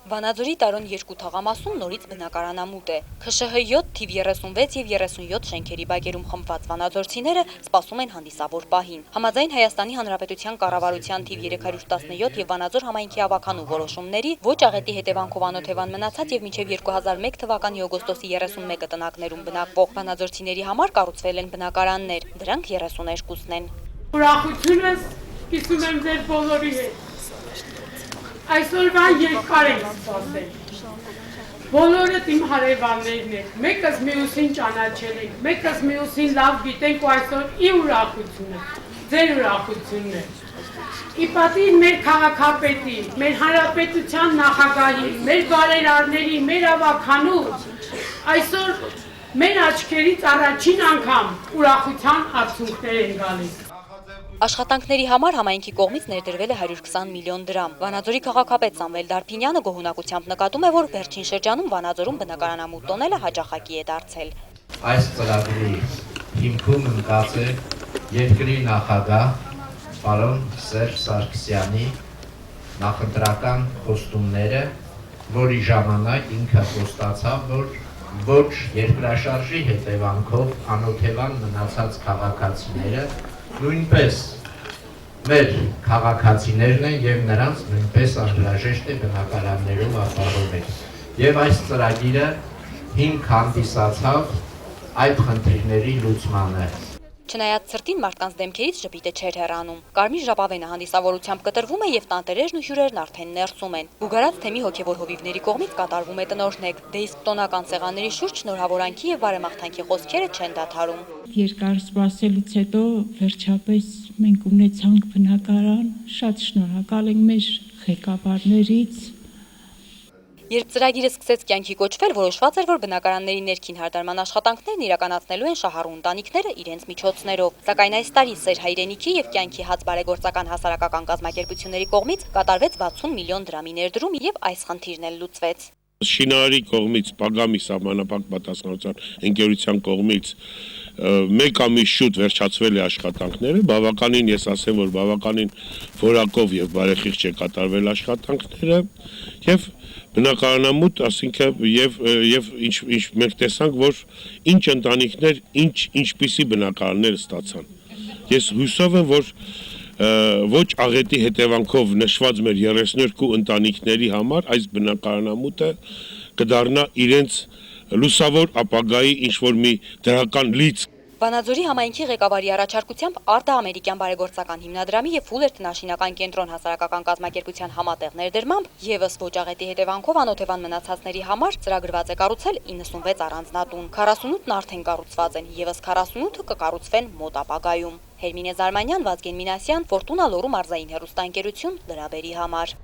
Վանաձորի Տարոն 2 թաղամասում նորից բնակարանամուտ է։ ՔՇՀ 7 թիվ 36 և 37 շենքերի բակերում խմբված վանաձորցիները սպասում են հանդիսավոր պահին։ Համաձայն Հայաստանի Հանրապետության կառավարության թիվ 317 և Վանաձոր համայնքի ավականու որոշումների, ոչ աղետի հետևանքով անօթևան մնացած և մինչև 2001 թվականի օգոստոսի 31-ը տնակներում բնակվող վանաձորցիների համար կառուցվել են բնակարաններ, դրանք 32-ն են։ Ուրախությունս կիսում եմ ձեր բոլորի հետ։ Այսօրվան երկար ենք սպասել։ Բոլորդ իմ հարևաններն եք, մեկս մյուսին ճանաչել ենք, մեկս մյուսին լավ գիտենք ու այսօր ի ուրախությունը, ձեր ուրախությունն է։ Ի պատիվ մեր քաղաքապետի, մեր հանրապետության նախագահի, մեր բարերարների, մեր ավականու, այսօր մեր աչքերից առաջին անգամ ուրախության արդյունքներ են գալիս։ Աշխատանքների համար համայնքի կողմից ներդրվել է 120 միլիոն դրամ։ Վանաձորի քաղաքապետ Սամվել Դարփինյանը գոհունակությամբ նկատում է, որ վերջին շրջանում Վանաձորում բնակարանամուտ տոնելը հաճախակի է դարձել։ Այս ծրագրի հիմքում ընկած է երկրի նախագահ պարոն Սերժ Սարգսյանի նախընտրական խոստումները, որի ժամանակ ինքը խոստացավ, որ ոչ երկրաշարժի հետևանքով անօթևան մնացած քաղաքացիները նույնպես մեր քաղաքացիներն են և նրանց նույնպես անհրաժեշտ է բնակարաններով ապահովել։ Եվ այս ծրագիրը հիմք հանդիսացավ այդ խնդիրների լուծմանը։ Չնայած ցրտին մարդկանց դեմքերից ժպիտը չէր հեռանում։ Կարմիր ժապավենը հանդիսավորությամբ կտրվում է և տանտերերն ու հյուրերն արդեն ներսում են։ Գուգարած թեմի հոգևոր հովիվների կողմից կատարվում է տնօրհնեք, դե իսկ տոնական սեղանների շուրջ շնորհավորանքի և բարեմաղթանքի խոսքերը չեն դադարում։ Երկար սպասելուց հետո վերջապես մենք ունեցանք բնակարան, շատ շնորհակալ ենք մեր ղեկավարներից։ Երբ ծրագիրը սկսեց կյանքի կոչվել, որոշված էր, որ բնակարանների ներքին հարդարման աշխատանքներն իրականացնելու են շահառու ընտանիքները իրենց միջոցներով։ Սակայն այս տարի Սեր հայրենիքի և կյանքի հաց բարեգործական հասարակական կազմակերպությունների կողմից կատարվեց 60 միլիոն դրամի ներդրում և այս խնդիրն էլ լուծվեց։ Շինարարի կողմից, Պագամի սահմանափակ պատասխանատվության ընկերության կողմից մեկ ամիս շուտ վերջացվել է աշխատանքները, բավականին ես ասեմ, որ բավականին որակով և բարեխիղճ է կատարվել աշխատանքները և բնակարանամուտ, ասինքն և մենք տեսանք, որ ինչ ընտանիքներ, ինչպիսի բնակարաններ ստացան։ Ես հուսով եմ, որ ոչ աղետի հետևանքով նշված մեր 32 ընտանիքների համար այս բնակարանամուտը կդառնա իրենց լուսավոր ապագայի ինչ-որ մի դրական լիցք։ Վանաձորի համայնքի ղեկավարի առաջարկությամբ Արտա-ամերիկյան բարեգործական հիմնադրամի և Ֆուլեր տնաշինական կենտրոն հասարակական կազմակերպության համատեղ ներդրմամբ ևս ոչ աղետի հետևանքով անօթևան մնացածների համար ծրագրված է կառուցել 96 առանձնատուն։ 48-ն արդեն կառուցված են, ևս 48-ը կկառուցվեն մոտ ապագայում։ Հերմինե Զարմանյան, Վազգեն Մինասյան, Ֆորտունա Լոռու մարզային հեռուստաընկերություն, Լրաբերի համար։